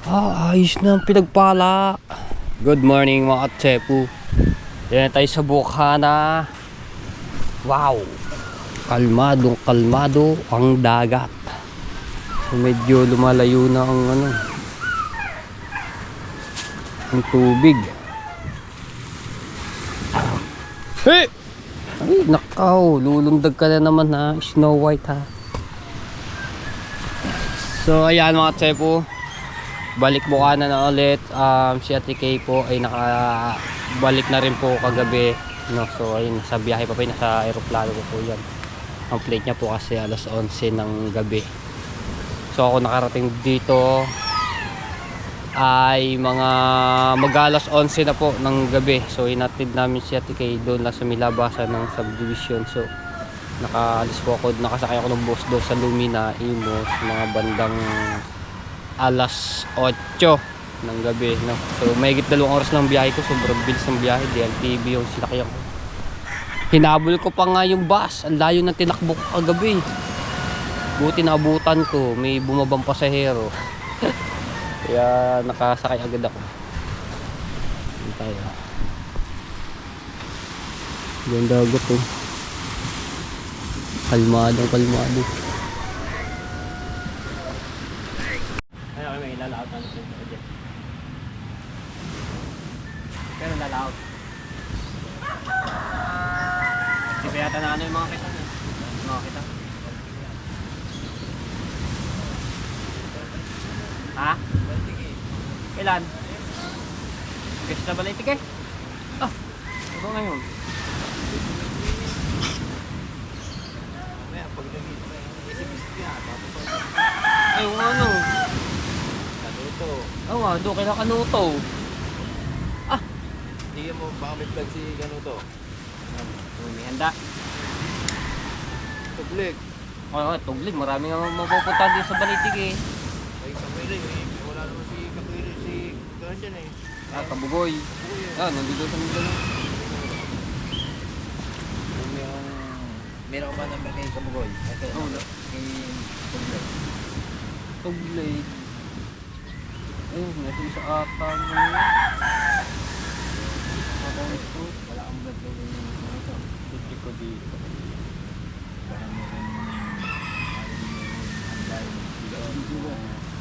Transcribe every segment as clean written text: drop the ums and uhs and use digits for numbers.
Ayos na ang pinagpala. Good morning mga katsepu. Yan tayo sa Bukana. Wow, kalmado ang dagat. So, medyo lumalayo na ang ang tubig. Hey! Ay, nakaw, lulundag ka na naman ha, Snow White ha. So ayan mga katsepu, balik Bukana na ulit. Si Ate Kay po ay nakabalik na rin po kagabi, no? So ayun, sa biyahe pa po, nasa aeroplano po yan. Ang flight niya po kasi alas 11 ng gabi. So ako nakarating dito ay mga mag-alas 11 na po ng gabi. So inatid namin si Ate Kay doon lang sa milabasan ng subdivision. So nakaalis po ako, nakasakay ako ng bus doon sa Lumina, Imos, mga bandang alas 8 ng gabi, no? So mahigit 2 oras ng biyahe ko, sobrang bilis ng biyahe. DLTV yung sinakyan ko. Hinabol ko pa nga yung bus, ang layo ng tinakbo ko kagabi. Buti naabutan ko, may bumabang pasahero. Kaya nakasakay agad ako. Hindi tayo. Ganda agad to. Kalmado. Ayun, may lalaot na dito. Pero lalaot. Di ba yata na yung mga kita? Mga kita? Ha? Kailan? Gusto na balitik eh? Ano ngayon? Ay, yung ano? Kanuto. Oo nga, doon kaya Kanuto. Tingnan mo, baka may vlog si Kanuto. May handa. Tublig. Oo, tuglig. Marami nga mapupunta din sa Balitig eh. Ay, Kapili. Wala naman si Kapili. Si Kanan dyan eh. Kabugoy. Nandito sa Mindanao. Meron ka ba number kay Kabugoy? Ito. Kay Tublig. Tuglig. Ayun, natin sa atang. Atang ito. Wala kang vlog kay Kanuto. Tuglig ko dito. Baka meron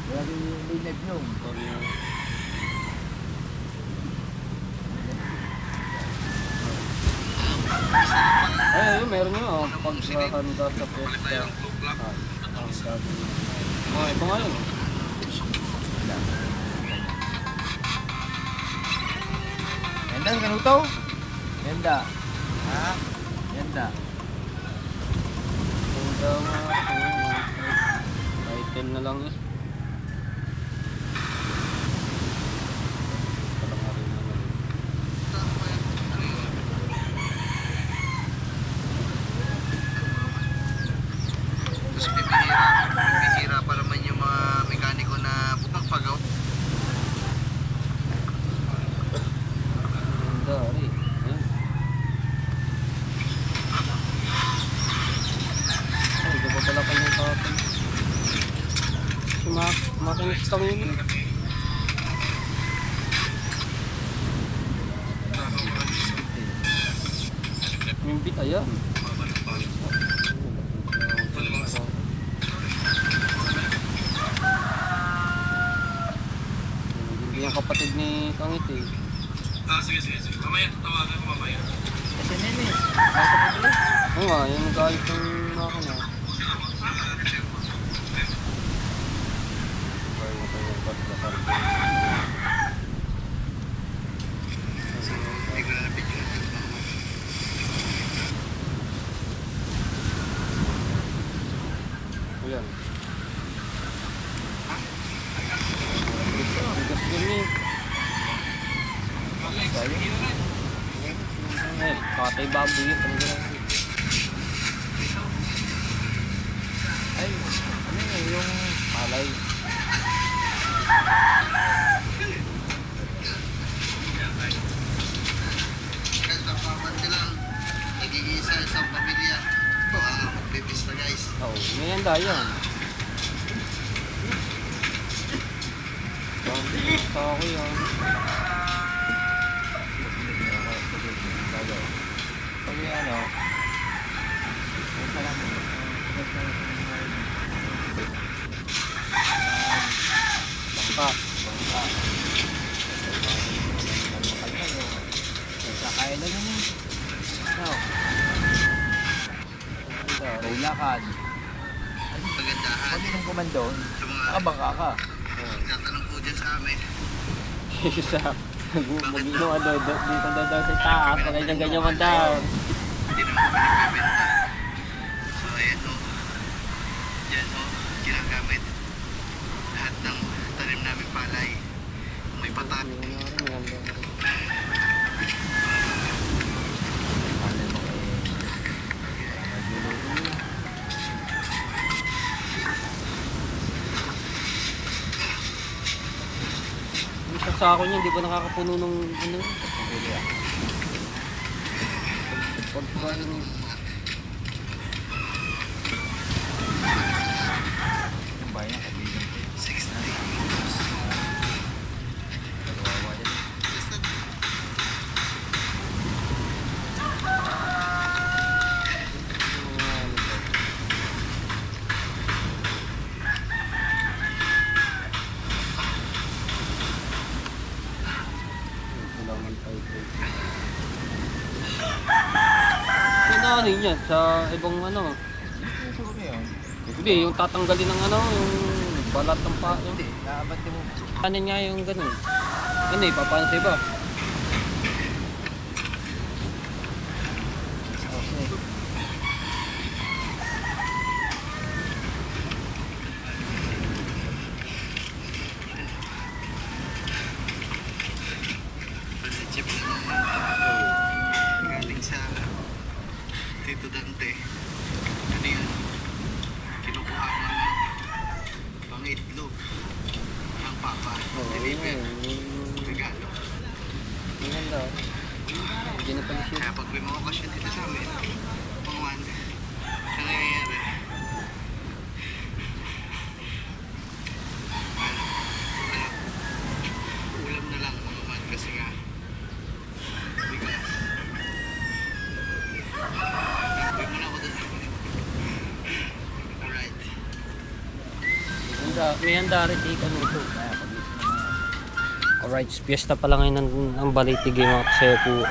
wala rin yung lilag nyo. Ayun, meron nga. Pagkakanda sa pesta. Ito nga yun. Ganda ang Kanuto? Ganda. Ha? Ganda. Ganda nga. Item na lang eh. Tapos bibihira pa naman yung mga mekaniko na pupagpagaw. Ganda rin. Ayan. Ay, ito pa pala kanyang kapal. Makinis kami yun. Mimbit, ayan. Hindi yung kapatid ni Kangit eh. Sige. Mamaya, tawagan ko mamaya. Kasi nene. Ay, Kapili. Oo nga, yung nag-alit ng ako na. Ayan. Bigas din eh. Ay, katay baboy yun. Ay, ano yun, yung Alay. Guys, napapan ka lang. Nag-iisa isang pamilya. Magpipis na guys. Oo, may handa yan. Ako yan. Pag may ano, Bangka. kaya na naman. No. Lakad. Pagandahan. Pag ng komando, Sa mga nakabangka ka. nagtatanong po dyan sa amin. Isa. Mag-ino ano, dito daw sa taas. Ganyan-ganyan man daw. Hindi naman kami nagbebenta. So ayan o. Yan o. Ginagamit. Lahat ng tanim namin palay. May patak. Yung sa sako niya, hindi pa nakakapuno ng ano. Pagka yung... Yung bayan, kabilang ko. 60. Kawawa yan. Ano yun sa ibang ano? Siguro yun. Hindi, yung tatanggalin ng ano, yung balat ng pa. Yung, Hindi, naabante mo. ano nga yung ganun. Ano eh, paano sa iba? Okay. Chip galing sa Tito Dante. Ano yun? Kinukuha ng pang-itlog ng papa. Deliver. Regalo. Ang ganda. Hindi na pala siya. Kaya pag may mga okasyon dito sa amin, pangwan, siya nangyayari. Ulam na lang mga man kasi nga bigas. Uwi mo na ako doon. Alright. May handa rin di ka nito. Alright, piyesta pala ngayon ng Balitige mga kasepu.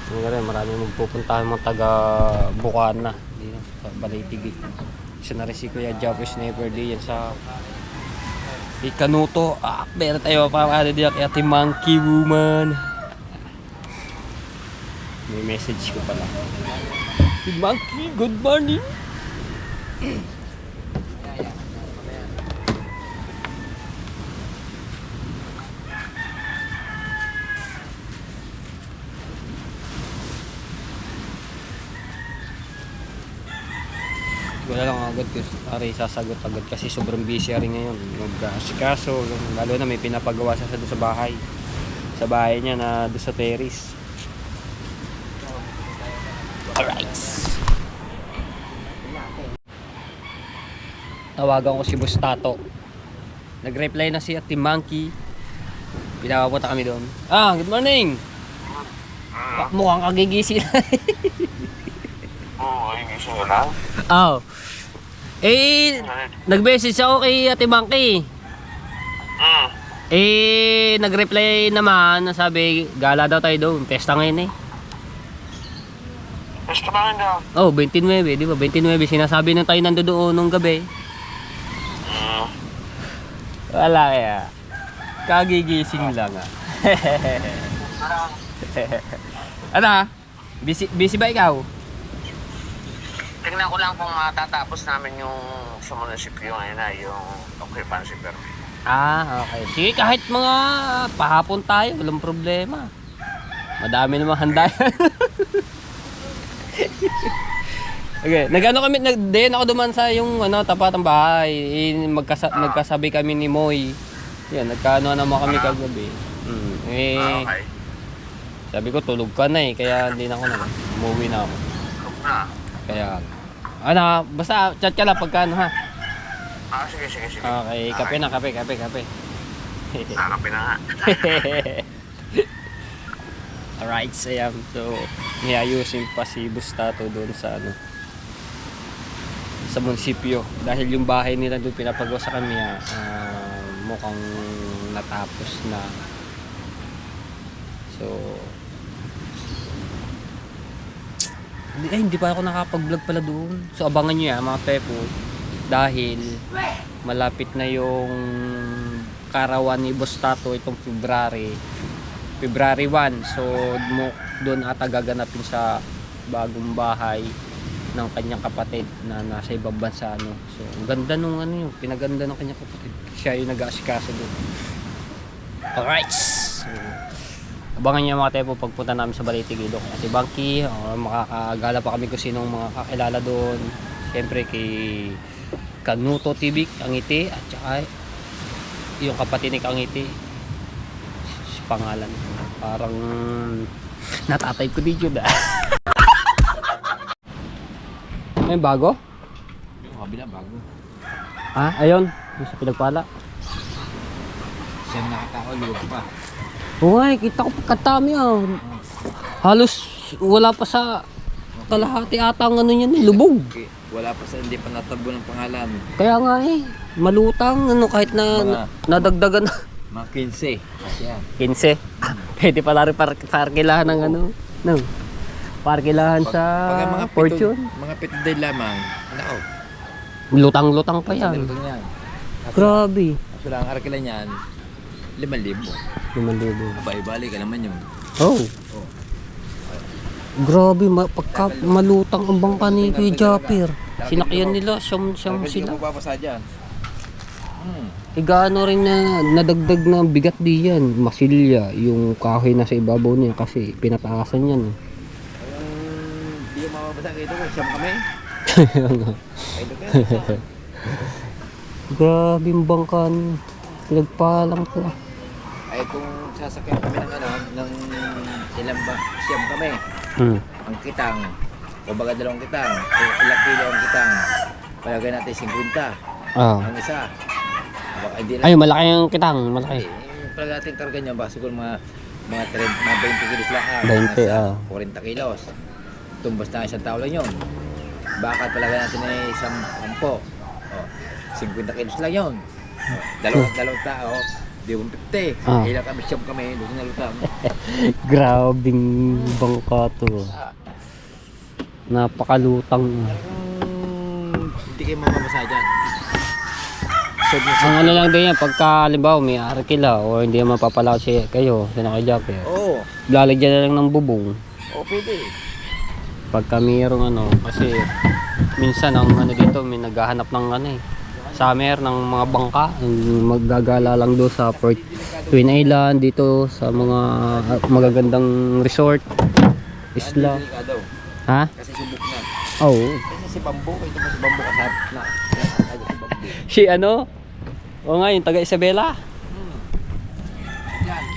Yung rin, marami magpupuntahan mga taga Bukana dito sa Balitige. Isa na rin si Kuya Japo Sniper di yan sa Ikanuto. Meron tayo pa ano diyan kay Ate Monkey Woman. May message ko pala. Ate Monkey, good morning. Wala lang agad kasi ari sasagot agad kasi sobrang busy rin ngayon. Nag-asikaso, lalo na may pinapagawa siya doon sa bahay. Sa bahay niya na doon sa terrace. Alright. Tawagan ko si Boss Tato. Nag-reply na si Ate Monkey. Pinapapunta kami doon. Good morning. Mukhang kagigising. Oo, ay gising ka na? Oh. Nag-message ako kay Ate Monkey. Nag-reply naman, sabi, gala daw tayo doon. Pesta ngayon eh. Basta ba nga? Oh, 29, di ba? 29, sinasabi nung tayo nandoon nung gabi. Wala kaya. Kagigising lang ah. Ano? Busy ba ikaw? Tingnan ko lang kung matatapos namin yung sa munisipyo ngayon na yung occupancy permit. Okay. Sige, kahit mga pahapon tayo, walang problema. Madami namang handa yan. Okay, nag-ano kami, din ako duman sa yung tapat ng bahay. Magkasabi kami ni Moy. Yan, nagkaano naman kami kagabi. Okay. Sabi ko tulog ka na kaya hindi na ako umuwi na ako. Kaya, basta chat ka lang pagka ha. Sige. Okay, kape na, kape. Nakakapi na nga. Alright, so ayan. So, niayusin pa si Bustato doon sa ano, sa munisipyo. Dahil yung bahay nila doon pinapagawa sa kanya, mukhang natapos na. So, hindi pa ako nakapag-vlog pala doon. So, abangan nyo yan mga tepo. Dahil malapit na yung karawan ni Bustato itong February 1. So doon ata gaganapin sa bagong bahay ng kanyang kapatid na nasa ibang bansa, ano. So ang ganda nung ano yun, pinaganda ng kanyang kapatid. Siya yung nag-aasikaso doon. Alright. So abangan niyo mga tepo pagpunta namin sa Balete-Guido kay Ate Bangky. Makakagala pa kami kung sinong mga kakilala doon. Siyempre kay Kanuto TV, Kangiti, at saka yung kapatid ni Kangiti, si pangalan parang natatype ko dito da. May bago? Yung kabila bago. Ha? Ayun, yung sa pinagpala. Siyang nakatao, luwag pa. Uy, kita ko pagkatami halos wala pa sa kalahati ata ang ano yan, lubog. Okay. Wala pa sa hindi pa natabo ng pangalan. Kaya nga malutang ano, kahit na nadagdagan na. Mga 15. Kasi yan. 15. Pwede pala rin parkilahan ng ano, no. Parkilahan sa Fortune. Mga pitid lamang. Nako. Lutang-lutang pa yan. Lutang yan. Grabe. Kaso lang ang arkila niyan 5,000. 5,000. Bali ka naman yun. Oh. Grabe, pagka malutang ang bangka ni Kuya Japper. Sinakyan nila, siyam sila. Hindi mo papasa dyan. Igaano rin na nadagdag na bigat di yan. Masilya, yung kahoy na sa ibabaw niya kasi pinataasan yan. Hindi mo mapapasa kayo ito. Siyam kami. Grabe yung bangka niya. Pinagpalang to. Ay kung sasakyan kami ng ano, ng ilang ba, siyam kami. Ang kitang, o baga 2 kitang, ilang kilo ang kitang, palagay natin 50. Ang isa. Baka hindi lang. Ay, malaki yung kitang, malaki. Palagay natin karga niya ba, siguro mga 20 kilos lang. 20, 40 kilos. Tumbas na isang tao lang yun. Bakit palagay natin ay 10. 50 kilos lang yun. Dalawang tao, di 150. Ilang kami, siyam kami, doon na lutang. Grabing bangka to. Napakalutang. Hindi kayo mamamasa dyan. Ang ano lang din yan, pagka halimbawa may arkila o hindi mapapalaw siya kayo, Kuya Japper. Oo. Lalagyan na lang ng bubong. Oo, pwede. Pagka mayroong ano, kasi minsan ang ano dito, may naghahanap ng ano summer ng mga bangka, maggagala lang doon sa Twin Island, dito sa mga magagandang resort, isla. Ha? Kasi subok na. Oo. Kasi si Bambo, ito pa si Bambo kasap na. Si ano? O nga, yung taga Isabela.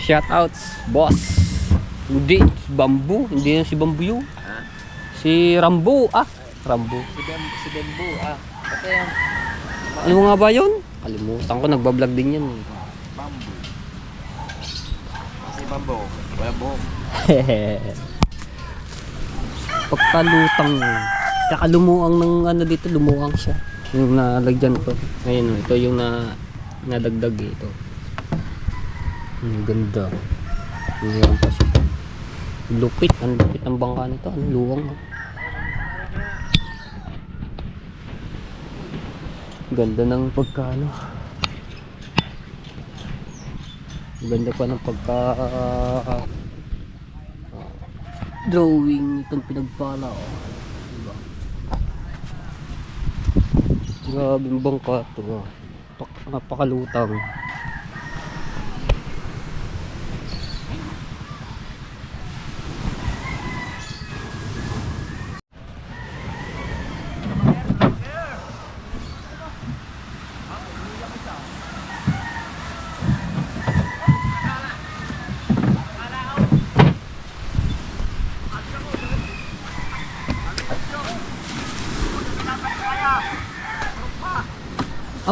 Shoutouts, boss. Hindi, si Bambu. Hindi yan si Bambu yun. Si Rambo. Rambo. Si Bambo, Pati yung Ano nga ba yun? Kalimutan ko, nagbablog din yan. Bambo. Kasi Bambo, wala buhok. Pagkalutang. Tsaka lumuang ng ano dito, lumuang siya. Yung nalagyan ko. Ngayon, ito yung nadagdag ito. Ang ganda. Ngayon pa siya. Lupit. Ang lupit ng bangka nito. Ang luwang. Ganda ng pagkano. Ganda pa ng pagka drawing itong pinagpala. Diba? Grabe yung bangka to. Napakalutang.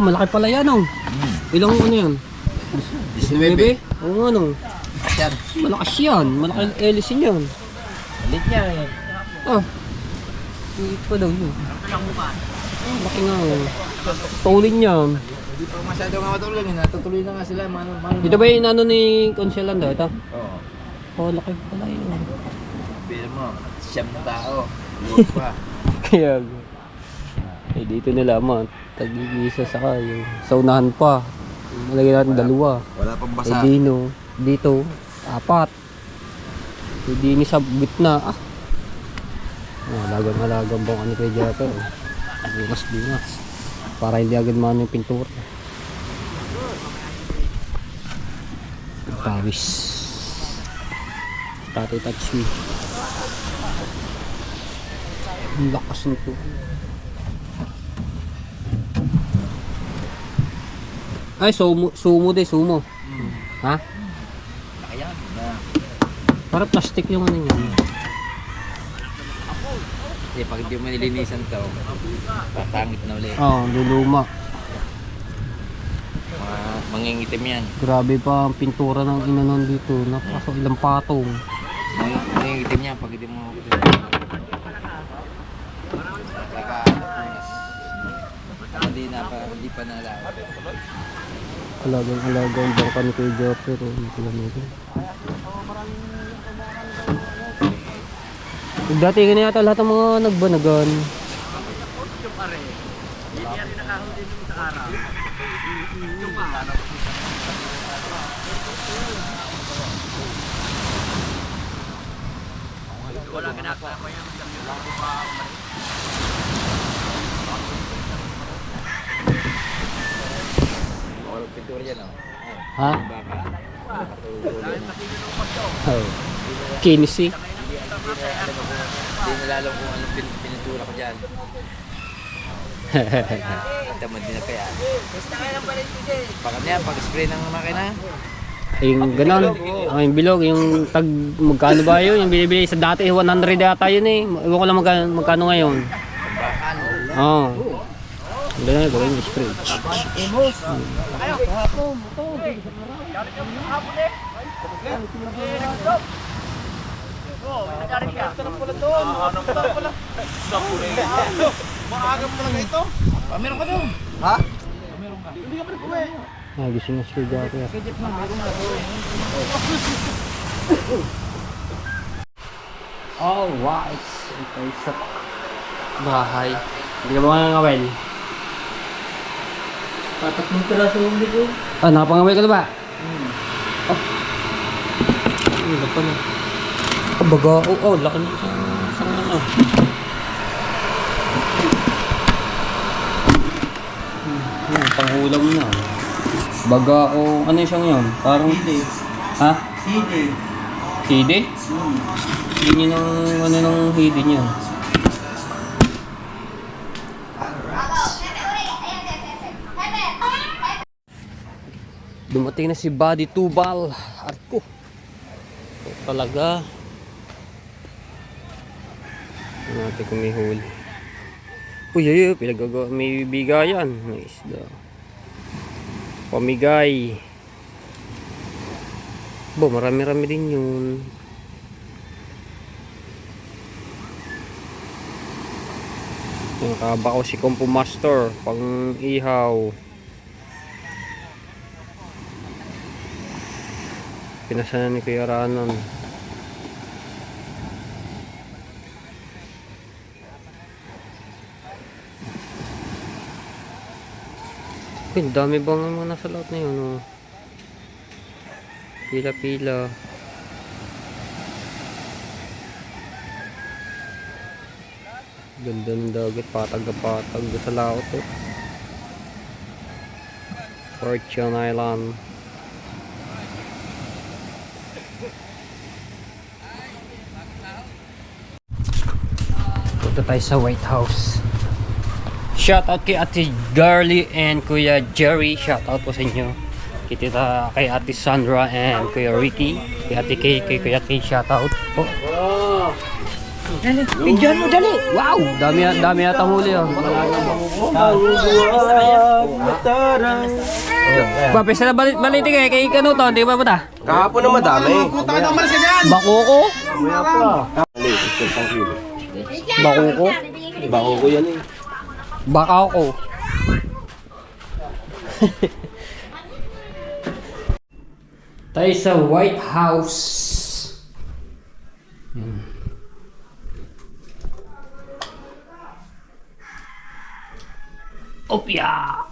Malaki pala yan, oh. Ilang ano yan? 19? Oo nga no. Ayan. Malakas yan. Malakas elisin yan. Ulit niya eh. Ah. Hindi pa daw yun. Laki nga oh. Tulin yan. Hindi pa masyado nga matuloy. Natutuloy na nga sila. Dito ba yung ano ni Conselando? Ito? Oo. Oh, laki pala yun. Pero mo, siyam na tao. Lord pa. Kaya eh dito nila man. Tag-isa sa kayo. Sa unahan pa. Malagay natin dalawa. Wala pang Eh basa. dito, 4. Hindi ni sa gitna. Ah. Alagang bang ano kay Japa. Bunas. Para hindi agad maano yung pintura. Pawis. Tatay touch me. Ang lakas nito. Ay, sumo. Ha? Ayan. Na. Para plastic yung ano niya. Kasi pag hindi mo nilinisan to, tatangit na ulit. Oo, luluma. Mangingitim yan. Grabe pa ang pintura ng inanon dito. Napakaso ilang patong. Mangingitim yan pag hindi mo hindi pa nalaman. Alagang bangka ni Kuya Jopper. Hindi ko lang ito. Dati ganyan yata lahat ng mga nagbanagan. Walang pintura dyan oh. Ha? Baka. Oh. Kinsey. Hindi nila alam kung anong pintura ko dyan. Tamad din na kaya. Baka niya, pag-spray ng makina. Yung ganon. Yung bilog. Yung tag magkano ba yun? Yung binibili sa dati 100 yata yun eh. Iwan ko lang magkano ngayon. Tambakan. Oo. Ganun na gawin yung spray. Meron ka doon? Ha? Ah, gising na si Jopper. Alright. Ito sa bahay. Hindi ka ba mga ngawel? Patatlong piraso yung ligo. Ah, nakapangawel ka na ba? Oh. Ano pa na? Ah, baga. Oh, laki na sa ano. Pangulam na. Baga o ano yung siyang yun? Parang... Ha? Sige. Hidi? Hindi nyo ng ano ng hidi niya. Dumating na si Buddy Tubal. Arko. Ito talaga. Ito natin kung may huli. Uy, pinagagawa. May bigayan. May isda. Pamigay. Bo, marami-rami din yun. Nakabakaw si Compo Master. Pang ihaw. Pinasanan ni Kuya Ranon. Uy, dami bang mga nasa laot na yun, oh. Pila-pila. Ganda ng dagat, patag na patag sa laot, oh. Fortune Island. Punta tayo sa White House. Shoutout kay Ate Garly and Kuya Jerry. Shoutout po sa inyo. Kita kay Ate Sandra and Kuya Ricky. Kay Ate Kay, kay Kuya Kay. Shoutout po. Dali, pidyan mo, dali. Wow! Dami yata huli oh. Papis na baliti kay kano to, di ba ba ta? Kahapon na madami. Bakuko? Bakuko? Bako ko yan eh. Bakako. Tayo sa White House. Opya!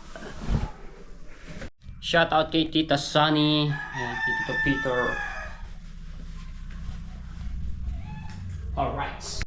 Shout out kay Tita Sunny, ayan, kay Tito Peter. Alright.